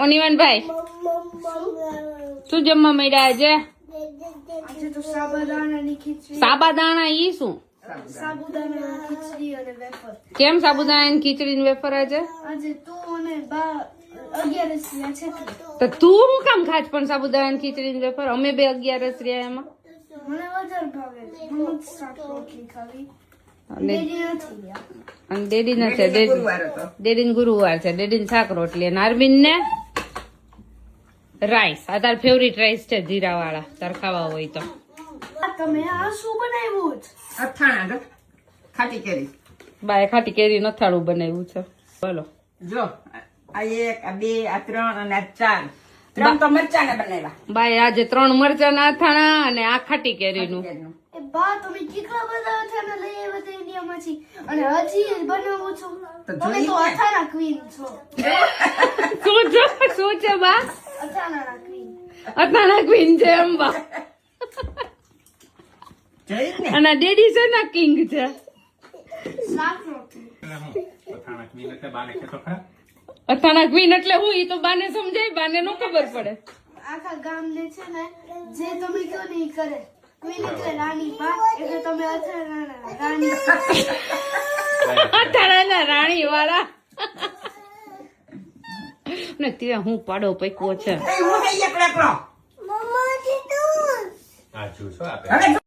ઓનિવનભાઈ શું જમવા મળ્યા આજે? આજે તો સાબુદાણાની ખીચડી. સાબુદાણા ઈ શું? સાબુદાણા ખીચડી અને વેફર. કેમ સાબુદાણાની ખીચડી ને વેફર આજે? આજે તું અને બા 11 છે તો તું હું કામ ખાચ પણ સાબુદાણાની ખીચડી ને વેફર? અમે બે 11 રહ્યા એમાં. મને વધારે ભાવે છે. મને શાક રોટલી ખાવી. અને ડેડી નથી ગયા. અને ડેડી નથી. ડેડી ગુરુવાર છે. ડેડી શાક રોટલી અને અરબિન ને રાઈસ. આ તાર ફેવરિટ રાઈસ છે જીરા વાળા. તાર ખાવા હોય તો. તમે આ શું બનાવ્યું છે? અથાણા ખાટી કેરી. બાય ખાટી કેરી નથાળું બનાવ્યું છે. બોલો જો આ 1 આ 2 આ 3 અને આ 4. 3 તો મરચાના બનાવ્યા. બાય આજે 3 મરચાના અથાણા અને આ ખાટી કેરીનું. એ બા તમે કેટલા બધા અથાણા લઈ આવ્યા હતા ઇન્ડિયામાંથી અને હજી બનાવો છો? તમે તો અથાણા ક્વીન છો. શું છે બા? અથાણા ક્વીન. અથાણા ક્વીન છે એમ બા. જોઈ ને અને ડેડી છે ને કિંગ છે. શાક રોટલી. અથાણા ક્વીન એટલે હું? ઈ તો બાને સમજાય, બાને નો ખબર પડે. આખા ગામને છે ને જે તમે કહો ને ઈ કરે. ક્વીન એટલે રાણી, બા એટલે તમે અથાણા રાણી. અથાણાના રાણી વાળા. ને તે હું પાડો પૈકવો છે. એ હું કઈ એકલો એકલો. આ જુસો આપે હવે